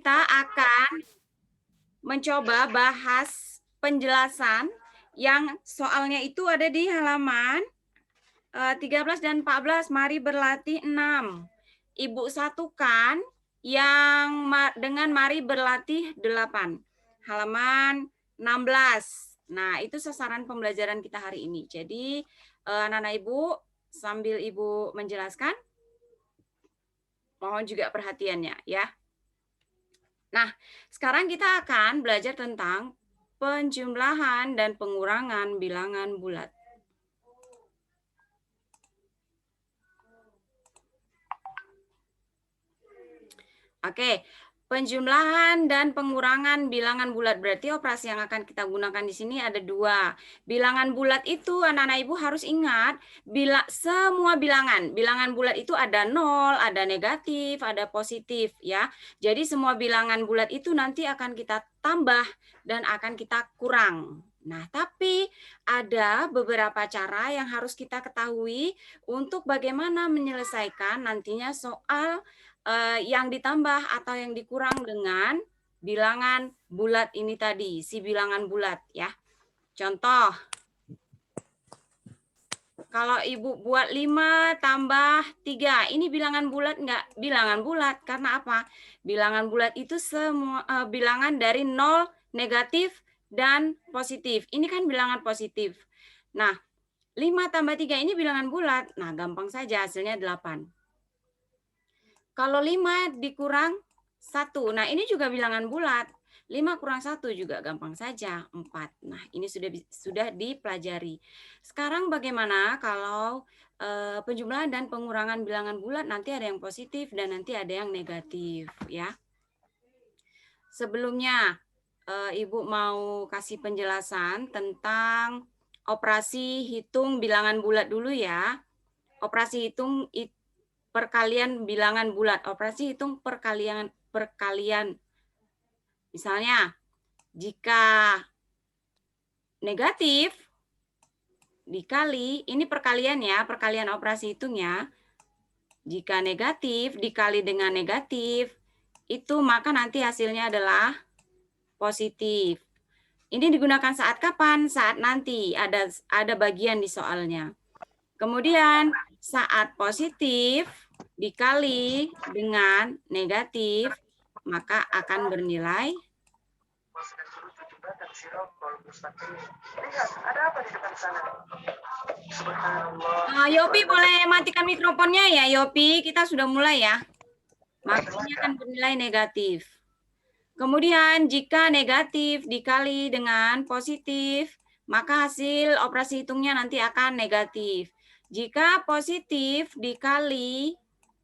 kita akan mencoba bahas penjelasan yang soalnya itu ada di halaman 13 dan 14. Mari berlatih 6. Ibu satukan yang dengan mari berlatih 8. Halaman 16. Nah, itu sasaran pembelajaran kita hari ini. Jadi, anak-anak Ibu, sambil Ibu menjelaskan, mohon juga perhatiannya ya. Nah, sekarang kita akan belajar tentang penjumlahan dan pengurangan bilangan bulat. Oke, penjumlahan dan pengurangan bilangan bulat, berarti operasi yang akan kita gunakan di sini ada 2. Bilangan bulat itu anak-anak Ibu harus ingat, semua bilangan bulat itu ada 0, ada negatif, ada positif ya. Jadi semua bilangan bulat itu nanti akan kita tambah dan akan kita kurang. Nah, tapi ada beberapa cara yang harus kita ketahui untuk bagaimana menyelesaikan nantinya soal yang ditambah atau yang dikurang dengan bilangan bulat ini tadi, si bilangan bulat ya. Contoh, kalau Ibu buat 5 tambah 3, ini bilangan bulat enggak? Bilangan bulat, karena apa? Bilangan bulat itu semua bilangan dari 0, negatif, dan positif. Ini kan bilangan positif. Nah, 5 tambah 3 ini bilangan bulat, nah gampang saja hasilnya 8. Kalau 5 dikurang 1, nah ini juga bilangan bulat. 5 kurang 1 juga gampang saja, 4. Nah, ini sudah dipelajari. Sekarang bagaimana kalau penjumlahan dan pengurangan bilangan bulat, nanti ada yang positif dan nanti ada yang negatif ya. Sebelumnya Ibu mau kasih penjelasan tentang operasi hitung bilangan bulat dulu ya. Operasi hitung perkalian bilangan bulat, operasi hitung perkalian. Misalnya, jika negatif dikali, ini perkalian ya, perkalian operasi hitungnya. Jika negatif dikali dengan negatif, itu maka nanti hasilnya adalah positif. Ini digunakan saat kapan? Saat nanti ada bagian di soalnya. Kemudian saat positif dikali dengan negatif, maka akan bernilai. Yopi boleh matikan mikrofonnya ya, Yopi. Kita sudah mulai ya. Maka ini akan bernilai negatif. Kemudian jika negatif dikali dengan positif, maka hasil operasi hitungnya nanti akan negatif. Jika positif dikali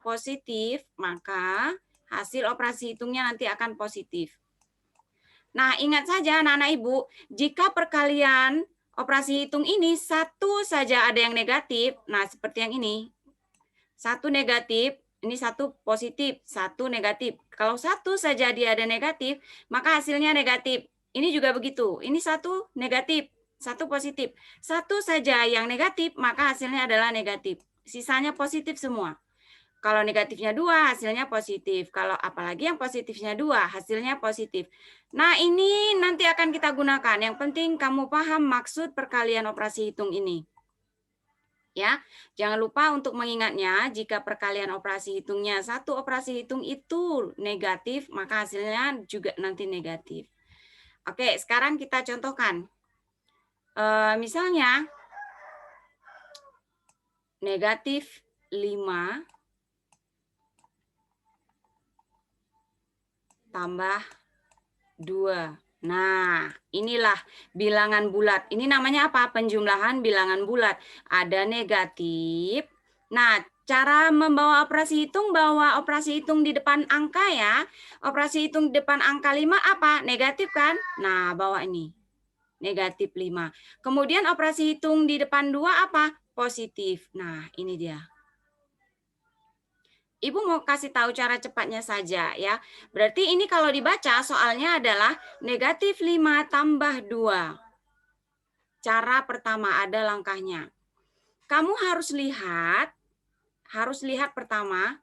positif, maka hasil operasi hitungnya nanti akan positif. Nah, ingat saja anak-anak Ibu, jika perkalian operasi hitung ini satu saja ada yang negatif, nah seperti yang ini. Satu negatif, ini satu positif, satu negatif. Kalau satu saja dia ada negatif, maka hasilnya negatif. Ini juga begitu. Ini satu negatif, satu positif. Satu saja yang negatif, maka hasilnya adalah negatif. Sisanya positif semua. Kalau negatifnya 2, hasilnya positif. Kalau apalagi yang positifnya 2, hasilnya positif. Nah, ini nanti akan kita gunakan. Yang penting kamu paham maksud perkalian operasi hitung ini. Ya, jangan lupa untuk mengingatnya, jika perkalian operasi hitungnya satu operasi hitung itu negatif, maka hasilnya juga nanti negatif. Oke, sekarang kita contohkan. Misalnya, negatif 5 tambah 2. Nah, inilah bilangan bulat. Ini namanya apa? Penjumlahan bilangan bulat. Ada negatif. Nah, cara membawa operasi hitung, bawa operasi hitung di depan angka ya. Operasi hitung di depan angka 5 apa? Negatif kan? Nah, bawa ini. Negatif 5. Kemudian operasi hitung di depan 2 apa? Positif. Nah, ini dia. Ibu mau kasih tahu cara cepatnya saja ya. Berarti ini kalau dibaca soalnya adalah negatif 5 tambah 2. Cara pertama ada langkahnya. Kamu harus lihat pertama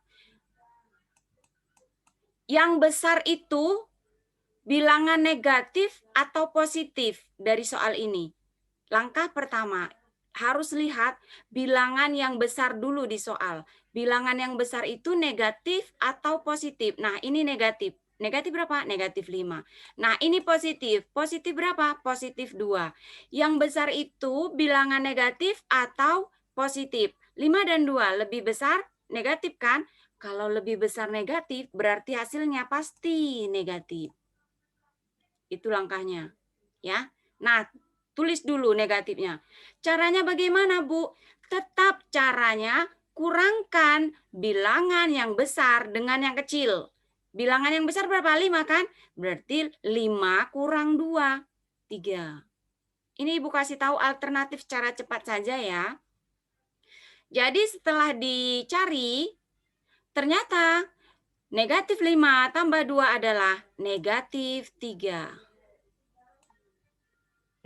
Yang besar itu bilangan negatif atau positif dari soal ini? Langkah pertama, harus lihat bilangan yang besar dulu di soal. Bilangan yang besar itu negatif atau positif. Nah, ini negatif. Negatif berapa? Negatif 5. Nah, ini positif. Positif berapa? Positif 2. Yang besar itu bilangan negatif atau positif? 5 dan 2 lebih besar negatif kan? Kalau lebih besar negatif, berarti hasilnya pasti negatif. Itu langkahnya. Ya. Nah, tulis dulu negatifnya. Caranya bagaimana, Bu? Tetap caranya kurangkan bilangan yang besar dengan yang kecil. Bilangan yang besar berapa? 5 kan? Berarti 5 kurang 2, 3. Ini Ibu kasih tahu alternatif cara cepat saja ya. Jadi setelah dicari, ternyata negatif 5 tambah 2 adalah negatif 3.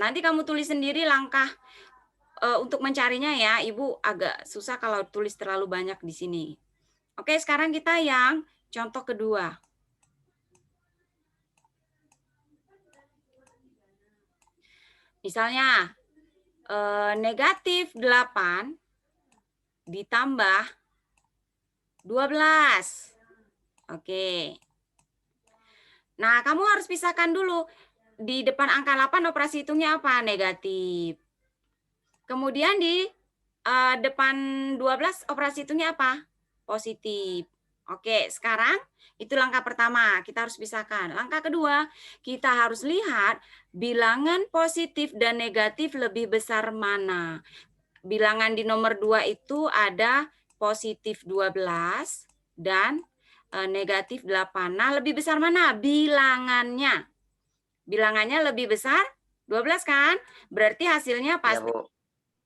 Nanti kamu tulis sendiri langkah untuk mencarinya ya. Ibu agak susah kalau tulis terlalu banyak di sini. Oke, sekarang kita yang contoh kedua. Misalnya negatif 8 ditambah 12. Oke. Nah, kamu harus pisahkan dulu. Di depan angka 8 operasi hitungnya apa? Negatif. Kemudian di depan 12 operasi hitungnya apa? Positif. Oke, sekarang itu langkah pertama. Kita harus pisahkan. Langkah kedua, kita harus lihat bilangan positif dan negatif lebih besar mana. Bilangan di nomor 2 itu ada positif 12 dan negatif 8. Nah, lebih besar mana? Bilangannya. Bilangannya lebih besar 12 kan? Berarti hasilnya pasti Ya, Bu.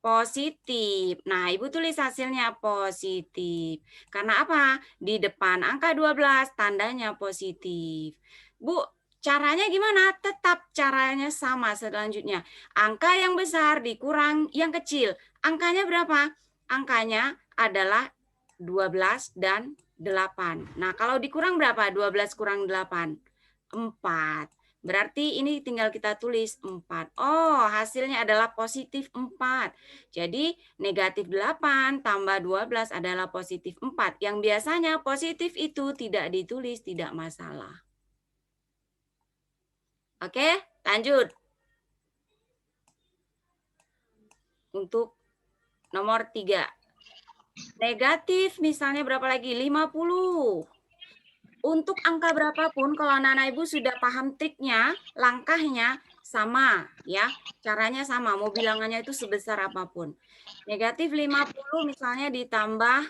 positif. Nah, Ibu tulis hasilnya positif. Karena apa? Di depan angka 12 tandanya positif. Bu, caranya gimana? Tetap caranya sama selanjutnya. Angka yang besar dikurang yang kecil. Angkanya berapa? Angkanya adalah 12 dan 8. Nah, kalau dikurang berapa? 12 kurang 8. 4. Berarti ini tinggal kita tulis 4. Oh, hasilnya adalah positif 4. Jadi negatif 8 tambah 12 adalah positif 4. Yang biasanya positif itu tidak ditulis, tidak masalah. Oke, lanjut. Untuk nomor 3. Negatif misalnya berapa lagi? 50. Untuk angka berapapun, kalau anak-anak Ibu sudah paham triknya, langkahnya sama ya. Caranya sama, mau bilangannya itu sebesar apapun. Negatif 50 misalnya ditambah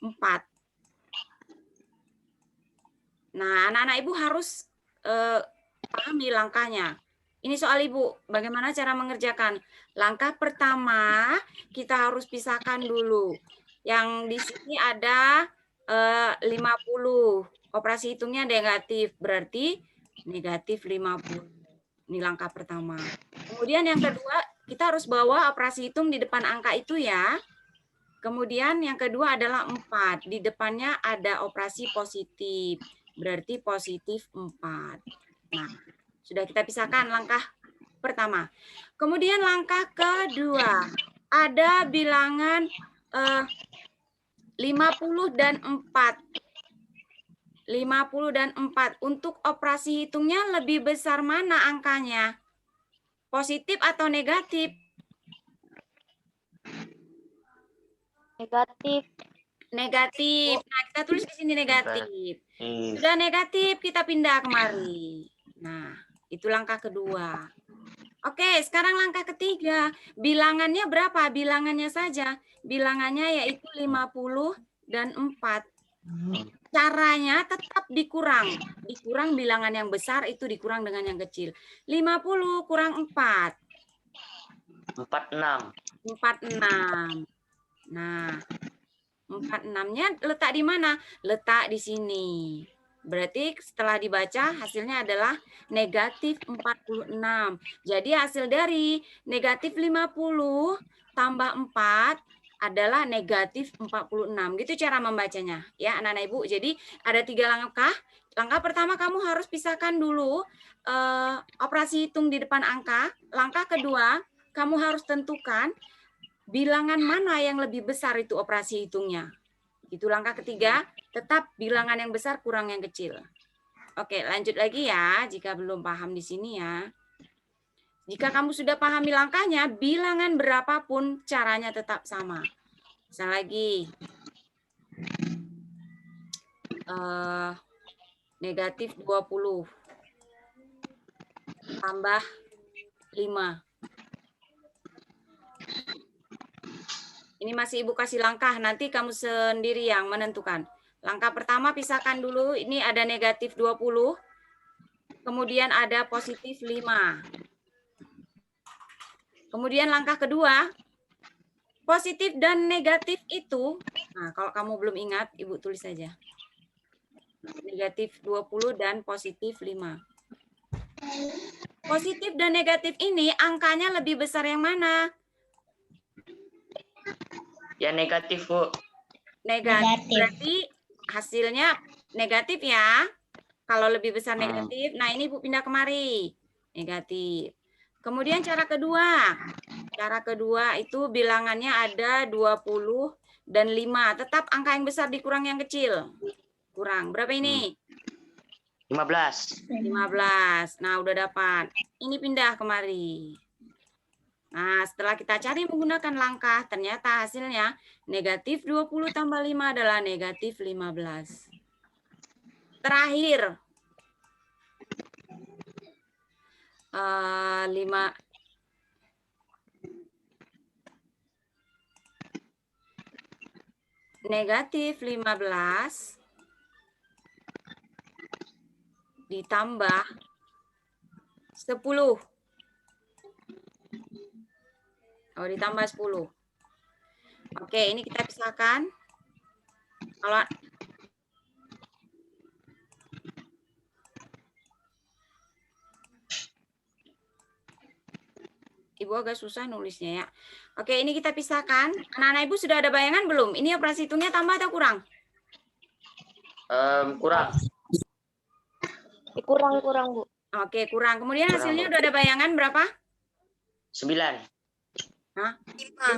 4. Nah, anak-anak Ibu harus pahami langkahnya. Ini soal Ibu, bagaimana cara mengerjakan? Langkah pertama, kita harus pisahkan dulu. Yang di sini ada 50. Operasi hitungnya negatif, berarti negatif 50. Ini langkah pertama. Kemudian yang kedua, kita harus bawa operasi hitung di depan angka itu ya. Kemudian yang kedua adalah 4. Di depannya ada operasi positif. Berarti positif 4. Nah, sudah kita pisahkan langkah pertama. Kemudian langkah kedua. Ada bilangan 50 dan 4. 50 dan 4. Untuk operasi hitungnya lebih besar mana angkanya? Positif atau negatif? Negatif. Negatif. Nah, kita tulis di sini negatif. Sudah negatif, kita pindah kemari. Nah, itu langkah kedua. Oke, sekarang langkah ketiga. Bilangannya berapa? Bilangannya saja. Bilangannya yaitu 50 dan 4. Caranya tetap dikurang. Dikurang bilangan yang besar itu dikurang dengan yang kecil. 50 kurang 4. 46. 46. Nah, 46-nya letak di mana? Letak di sini. Berarti setelah dibaca hasilnya adalah negatif 46. Jadi hasil dari negatif 50 tambah 4 adalah negatif 46. Gitu cara membacanya ya anak-anak Ibu. Jadi ada 3 langkah. Langkah pertama kamu harus pisahkan dulu operasi hitung di depan angka. Langkah kedua, kamu harus tentukan bilangan mana yang lebih besar itu operasi hitungnya. Itu langkah ketiga, tetap bilangan yang besar kurang yang kecil. Oke, lanjut lagi ya, jika belum paham di sini ya. Jika kamu sudah pahami langkahnya, bilangan berapapun caranya tetap sama. Misal lagi, negatif 20 tambah 5. Ini masih Ibu kasih langkah, nanti kamu sendiri yang menentukan. Langkah pertama pisahkan dulu, ini ada negatif 20, kemudian ada positif 5. Kemudian langkah kedua, positif dan negatif itu, nah kalau kamu belum ingat, Ibu tulis saja. Negatif 20 dan positif 5. Positif dan negatif ini angkanya lebih besar yang mana? Ya negatif, Bu. Negatif. Berarti hasilnya negatif ya. Kalau lebih besar negatif, nah ini Ibu pindah kemari. Negatif. Kemudian cara kedua. Cara kedua itu bilangannya ada 20 dan 5. Tetap angka yang besar dikurang yang kecil. Kurang. Berapa ini? 15. 15. Nah, udah dapat. Ini pindah kemari. Nah, setelah kita cari menggunakan langkah, ternyata hasilnya negatif 20 tambah 5 adalah negatif 15. Terakhir. 5. Negatif 15 ditambah 10. Oh, ditambah 10. Oke, ini kita pisahkan. Kalau Ibu agak susah nulisnya ya. Oke, ini kita pisahkan. Anak-anak Ibu sudah ada bayangan belum? Ini operasi hitungnya tambah atau kurang? Kurang. Kurang, Bu. Oke, kurang. Kemudian Kurang, hasilnya Bu. udah ada bayangan berapa? 9. Hah?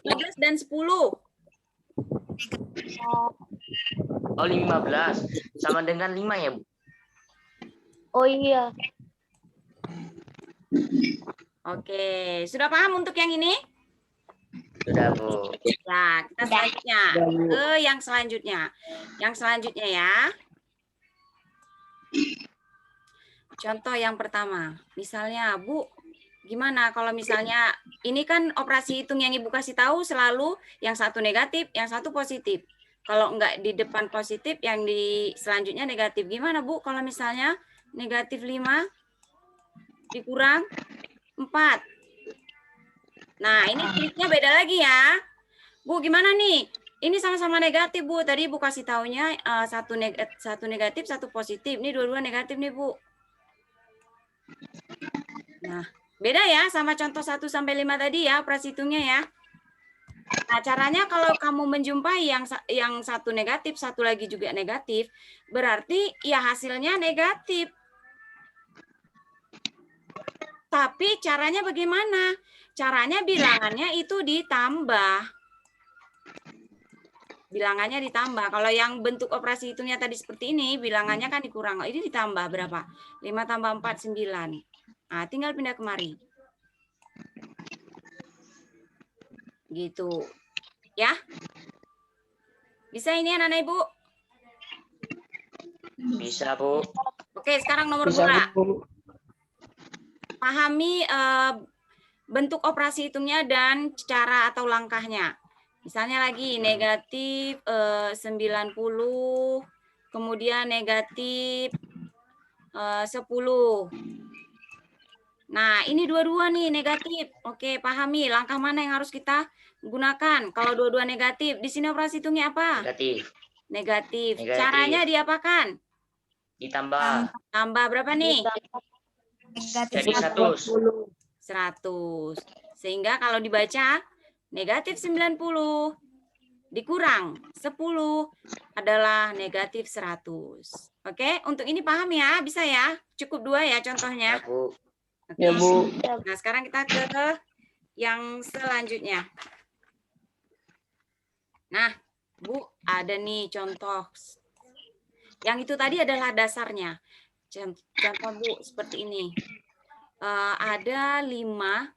15 dan 10. Oh, 15. Sama dengan 5 ya, Bu? Oh iya. Oke, sudah paham untuk yang ini? Sudah, Bu. Ya, kita selanjutnya ke yang selanjutnya. Yang selanjutnya ya. Contoh yang pertama. Misalnya, Bu, gimana kalau misalnya ini kan operasi hitung yang Ibu kasih tahu selalu yang satu negatif, yang satu positif. Kalau enggak di depan positif, yang di selanjutnya negatif. Gimana, Bu, kalau misalnya negatif 5 dikurang 4. Nah, ini triknya beda lagi ya. Bu, gimana nih? Ini sama-sama negatif, Bu. Tadi Ibu kasih taunya satu negatif, satu positif. Ini dua-dua negatif nih, Bu. Nah, beda ya sama contoh 1 sampai 5 tadi ya, operasi hitungnya ya. Nah, caranya kalau kamu menjumpai yang satu negatif, satu lagi juga negatif, berarti ya hasilnya negatif. Tapi caranya bagaimana? Caranya bilangannya itu ditambah. Bilangannya ditambah. Kalau yang bentuk operasi hitungnya tadi seperti ini, bilangannya kan dikurang. Ini ditambah berapa? 5 tambah 4, 9. Nah, tinggal pindah kemari. Gitu. Ya. Bisa ini anak-anak Ibu? Bisa, Bu. Oke, sekarang nomor 2. Pahami bentuk operasi hitungnya dan cara atau langkahnya. Misalnya lagi negatif 90, kemudian negatif 10. Nah, ini dua-dua nih negatif. Oke, pahami langkah mana yang harus kita gunakan. Kalau dua-dua negatif, di sini operasi hitungnya apa? Negatif. Negatif. Caranya diapakan? Ditambah. Tambah berapa nih? Jadi 100. 100. Sehingga kalau dibaca negatif 90 dikurang 10 adalah negatif 100. Oke, untuk ini paham ya? Bisa ya? Cukup 2 ya contohnya? Ya, Bu. Oke. Ya, Bu. Nah, sekarang kita ke yang selanjutnya. Nah, Bu, ada nih contoh. Yang itu tadi adalah dasarnya. Contoh, Bu, seperti ini. Ada 5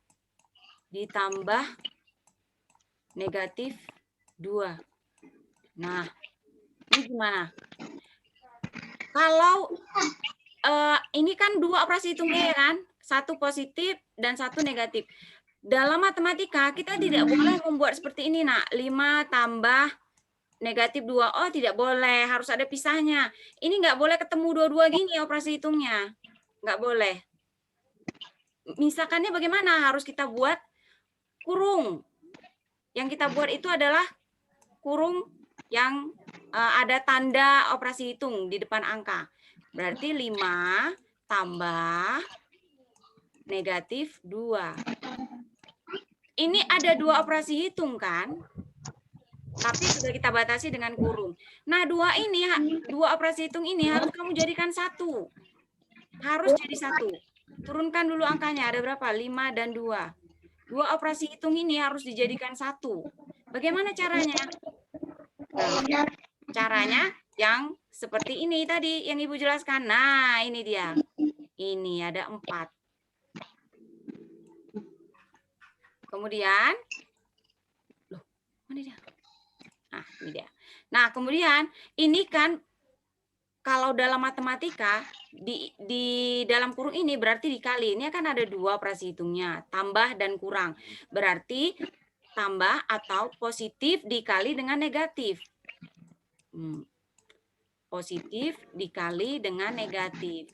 ditambah negatif 2. Nah, ini gimana? Kalau ini kan 2 operasi hitungnya ya kan? 1 positif dan 1 negatif. Dalam matematika kita tidak boleh membuat seperti ini, nak. 5 tambah negatif 2. Oh, tidak boleh. Harus ada pisahnya. Ini nggak boleh ketemu dua-dua gini operasi hitungnya. Nggak boleh. Misalkannya bagaimana? Harus kita buat kurung. Yang kita buat itu adalah kurung yang ada tanda operasi hitung di depan angka. Berarti 5 tambah negatif 2. Ini ada 2 operasi hitung kan? Tapi sudah kita batasi dengan kurung. Nah, 2 operasi hitung ini harus kamu jadikan 1. Harus jadi 1. Turunkan dulu angkanya, ada berapa? 5 dan 2. 2 operasi hitung ini harus dijadikan 1. Bagaimana caranya? Nah, caranya yang seperti ini tadi yang Ibu jelaskan. Nah, ini dia. Ini ada 4. Kemudian, loh, mana dia? Nah, ini dia. Nah, kemudian ini kan kalau dalam matematika di dalam kurung ini berarti dikali. Ini kan ada 2 operasi hitungnya, tambah dan kurang. Berarti tambah atau positif dikali dengan negatif. Positif dikali dengan negatif.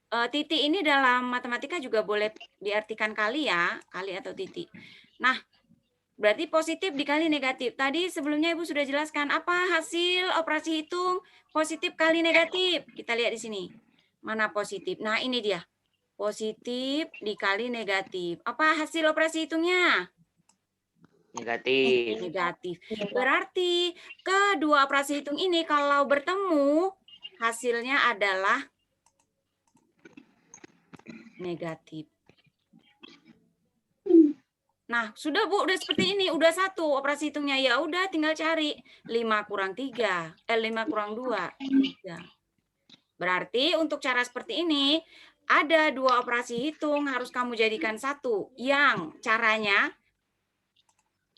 Titik ini dalam matematika juga boleh diartikan kali ya, kali atau titik. Nah, berarti positif dikali negatif. Tadi sebelumnya Ibu sudah jelaskan apa hasil operasi hitung positif kali negatif. Kita lihat di sini. Mana positif? Nah, ini dia. Positif dikali negatif. Apa hasil operasi hitungnya? Negatif. Negatif. Berarti kedua operasi hitung ini kalau bertemu hasilnya adalah negatif. Nah, sudah Bu, udah seperti ini, udah 1 operasi hitungnya. Ya udah tinggal cari 5 kurang 3, 5 kurang 2, 3. Berarti untuk cara seperti ini ada 2 operasi hitung harus kamu jadikan 1 yang caranya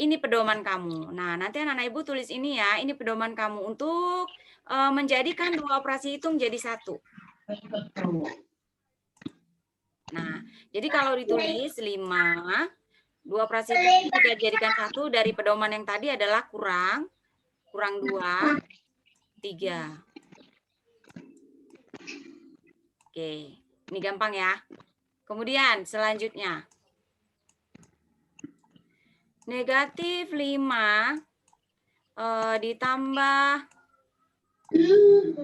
ini pedoman kamu. Nah, nanti anak-anak Ibu tulis ini ya, ini pedoman kamu untuk menjadikan 2 operasi hitung jadi 1. Nah, jadi kalau ditulis 5, 2 operasi hitung kita jadikan 1 dari pedoman yang tadi adalah kurang 2, 3. Oke, ini gampang ya. Kemudian selanjutnya. Negatif 5 ditambah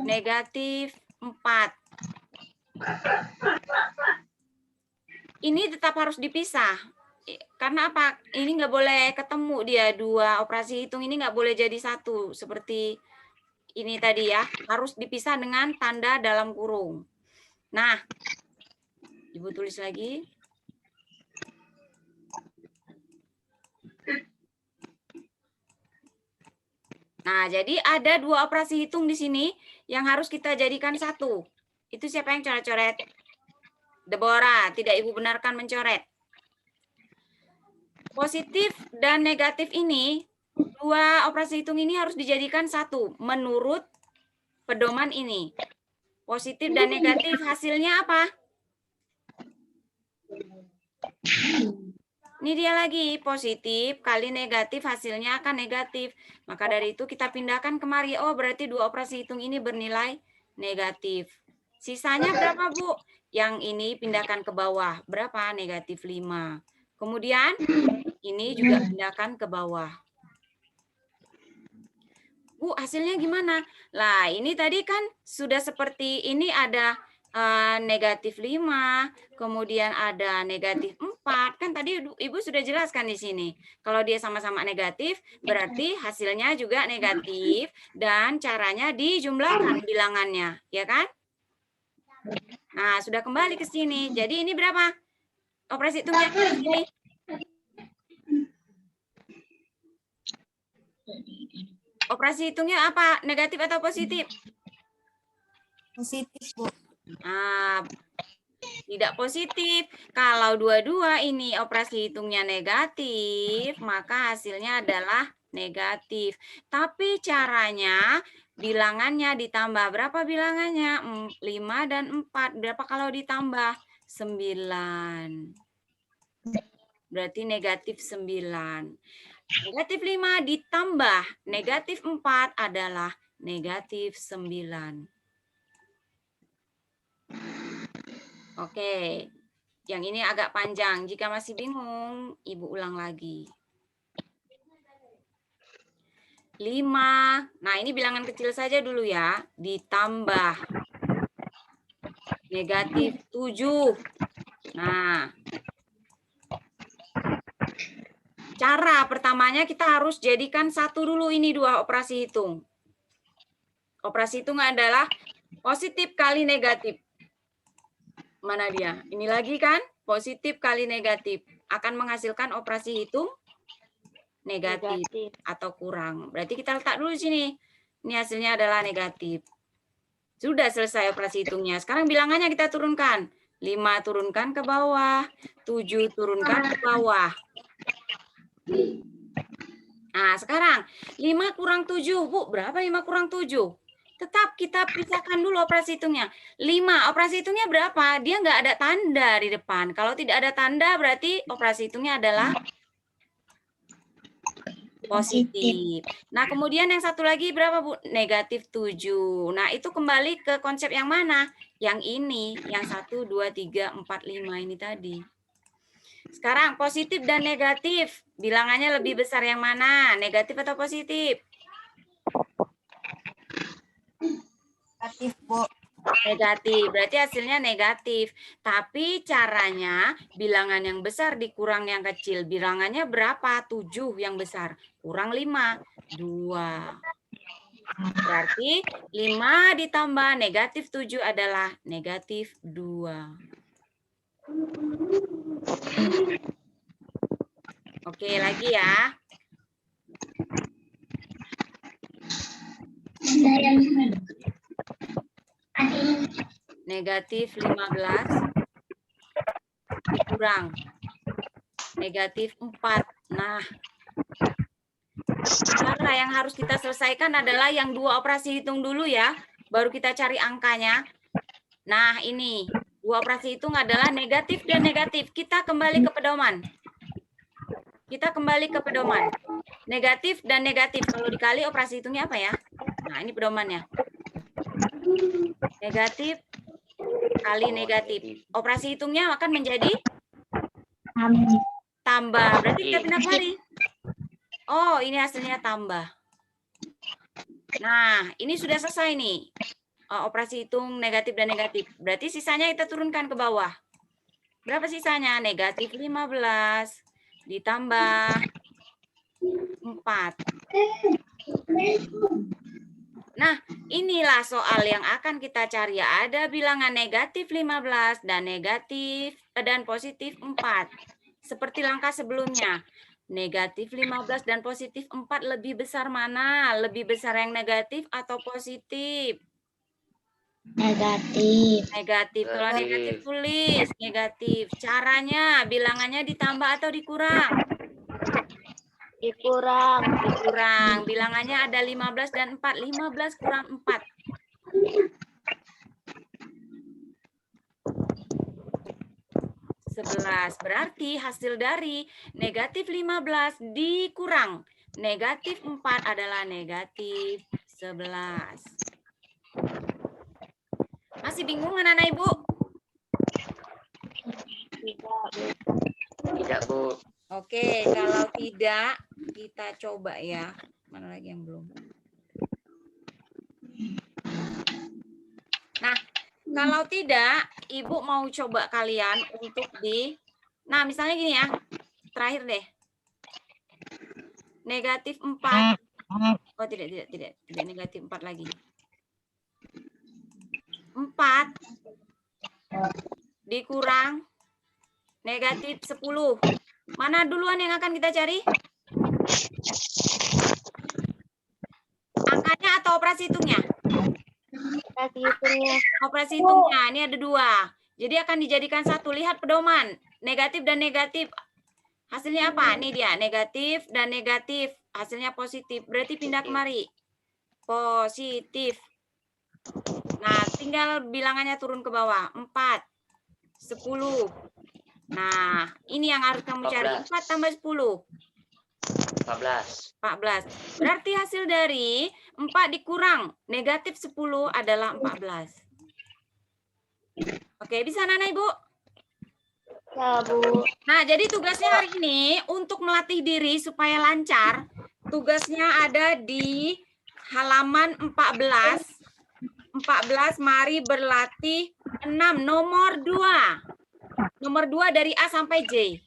negatif 4. Ini tetap harus dipisah. Karena apa? Ini nggak boleh ketemu dia 2 operasi hitung ini nggak boleh jadi 1 seperti ini tadi ya. Harus dipisah dengan tanda dalam kurung. Nah, Ibu tulis lagi. Nah, jadi ada 2 operasi hitung di sini yang harus kita jadikan 1. Itu siapa yang coret-coret? Deborah, tidak Ibu benarkan mencoret. Positif dan negatif ini, 2 operasi hitung ini harus dijadikan 1 menurut pedoman ini. Positif dan negatif hasilnya apa? Ini dia lagi, positif kali negatif hasilnya akan negatif. Maka dari itu kita pindahkan kemari. Oh, berarti 2 operasi hitung ini bernilai negatif. Sisanya berapa, Bu? Yang ini pindahkan ke bawah. Berapa? Negatif 5. Kemudian ini juga pindahkan ke bawah. Bu, hasilnya gimana? Lah, ini tadi kan sudah seperti ini ada negatif 5, kemudian ada negatif 4. 4. Kan tadi Ibu sudah jelaskan di sini. Kalau dia sama-sama negatif, berarti hasilnya juga negatif dan caranya dijumlahkan bilangannya, ya kan? Nah, sudah kembali ke sini. Jadi ini berapa? Operasi hitungnya di sini. Operasi hitungnya apa? Negatif atau positif? Positif, Bu. Nah, tidak positif. Kalau dua-dua ini operasi hitungnya negatif, maka hasilnya adalah negatif. Tapi caranya bilangannya ditambah. Berapa bilangannya? 5 dan 4. Berapa kalau ditambah? 9. Berarti negatif 9. Negatif 5 ditambah negatif 4 adalah negatif 9. Oke, yang ini agak panjang. Jika masih bingung, Ibu ulang lagi. 5, nah ini bilangan kecil saja dulu ya, ditambah negatif 7. Nah, cara pertamanya kita harus jadikan satu dulu ini dua operasi hitung. Operasi hitung adalah positif kali negatif. Mana dia? Ini lagi kan? Positif kali negatif. Akan menghasilkan operasi hitung negatif atau kurang. Berarti kita letak dulu di sini. Ini hasilnya adalah negatif. Sudah selesai operasi hitungnya. Sekarang bilangannya kita turunkan. 5 turunkan ke bawah. 7 turunkan ke bawah. Nah, sekarang 5 kurang 7. Bu, berapa 5 kurang 7? Tetap kita pisahkan dulu operasi hitungnya. 5, operasi hitungnya berapa? Dia nggak ada tanda di depan. Kalau tidak ada tanda, berarti operasi hitungnya adalah positif. Nah, kemudian yang satu lagi berapa, Bu? Negatif 7. Nah, itu kembali ke konsep yang mana? Yang ini, yang 1, 2, 3, 4, 5 ini tadi. Sekarang positif dan negatif. Bilangannya lebih besar yang mana? Negatif atau positif? Negatif, Bu. Negatif, berarti hasilnya negatif. Tapi caranya bilangan yang besar dikurang yang kecil. Bilangannya berapa? 7 yang besar. Kurang 5, 2. Berarti 5 ditambah negatif 7 adalah negatif 2. Oke, lagi ya. Negatif 15 dikurang negatif 4. Nah, cara yang harus kita selesaikan adalah yang dua operasi hitung dulu ya, baru kita cari angkanya. Nah, ini dua operasi hitung adalah negatif dan negatif. Kita kembali ke pedoman. Kita kembali ke pedoman. Negatif dan negatif. Kalau dikali operasi hitungnya apa ya? Nah, ini pedomannya. Negatif kali negatif. Operasi hitungnya akan menjadi tambah. Berarti kita pindah kali. Oh, ini hasilnya tambah. Nah, ini sudah selesai nih. Operasi hitung negatif dan negatif. Berarti sisanya kita turunkan ke bawah. Berapa sisanya? Negatif 15 ditambah 4. Nah, inilah soal yang akan kita cari. Ada bilangan negatif 15 dan negatif dan positif 4. Seperti langkah sebelumnya. Negatif 15 dan positif 4 lebih besar mana? Lebih besar yang negatif atau positif? Negatif. Negatif. Kalau negatif tulis negatif. Caranya bilangannya ditambah atau dikurang? Dikurang. Dikurang. Bilangannya ada 15 dan 4. 15 kurang 4. 11. Berarti hasil dari negatif 15 dikurang negatif 4 adalah negatif 11. Masih bingung anak-anak Ibu? Tidak, Bu. Oke, kalau tidak kita coba ya. Mana lagi yang belum? Nah, kalau tidak, Ibu mau coba kalian untuk di Nah, misalnya gini ya. Terakhir deh. Negatif 4. Oh, tidak negatif 4 lagi. 4 dikurang negatif 10. Mana duluan yang akan kita cari? Angkanya atau operasi hitungnya? Operasi hitungnya. Operasi hitungnya, ini ada 2. Jadi akan dijadikan 1. Lihat pedoman. Negatif dan negatif. Hasilnya apa? Ini dia, negatif dan negatif. Hasilnya positif. Berarti pindah kemari. Positif. Nah, tinggal bilangannya turun ke bawah. 4, 10. Nah, ini yang harus kamu cari. 4 tambah 10. 14. Berarti hasil dari 4 dikurang negatif 10 adalah 14. Oke, bisa Nana Ibu? Ya, Bu. Nah, jadi tugasnya hari ini untuk melatih diri supaya lancar. Tugasnya ada di halaman 14. 14, mari berlatih 6, nomor 2. Nomor 2 dari A sampai J.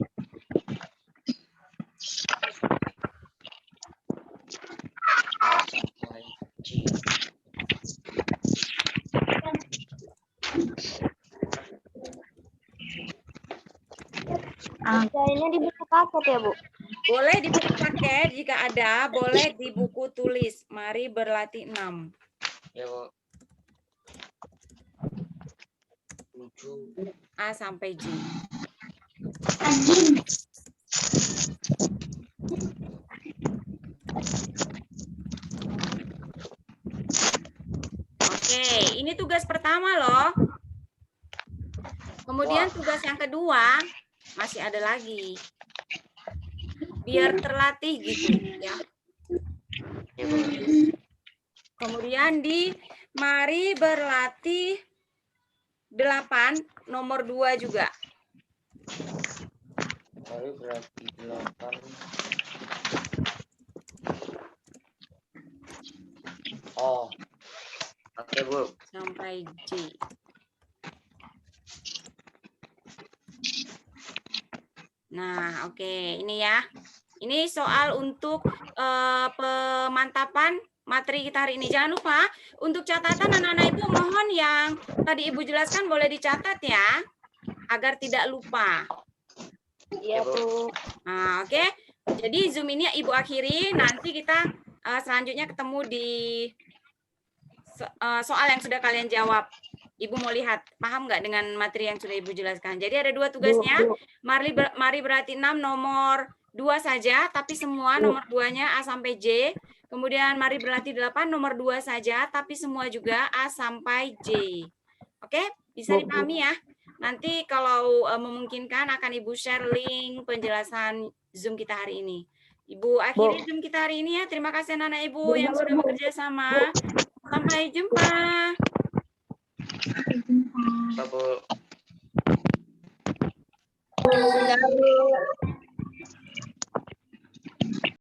Kayaknya di buku paket ya, Bu? Boleh di buku paket jika ada, boleh di buku tulis. Mari berlatih 6. Ya, Bu. A sampai J. Oke, ini tugas pertama loh. Kemudian tugas yang kedua masih ada lagi. Biar terlatih gitu ya. Ya, Bu. Kemudian di mari berlatih 8, nomor 2 juga. Mari berarti 8. Oh. Oke, Bu. Sampai J. Nah, oke. Ini ya. Ini soal untuk pemantapan materi kita hari ini. Jangan lupa, untuk catatan anak-anak Ibu mohon yang tadi Ibu jelaskan boleh dicatat ya, agar tidak lupa. Iya, Bu. Nah, oke. Jadi Zoom ini Ibu akhiri, nanti kita selanjutnya ketemu di soal yang sudah kalian jawab. Ibu mau lihat, paham nggak dengan materi yang sudah Ibu jelaskan? Jadi ada 2 tugasnya. Mari berarti 6, nomor 2 saja, tapi semua nomor 2-nya A sampai J. Kemudian mari berlatih 8, nomor 2 saja, tapi semua juga A sampai J. Oke, bisa dipahami ya? Nanti kalau memungkinkan akan Ibu share link penjelasan Zoom kita hari ini. Ibu akhiri Zoom kita hari ini ya. Terima kasih anak-anak Ibu yang sudah bekerja sama. Sampai jumpa. Bu. Bu.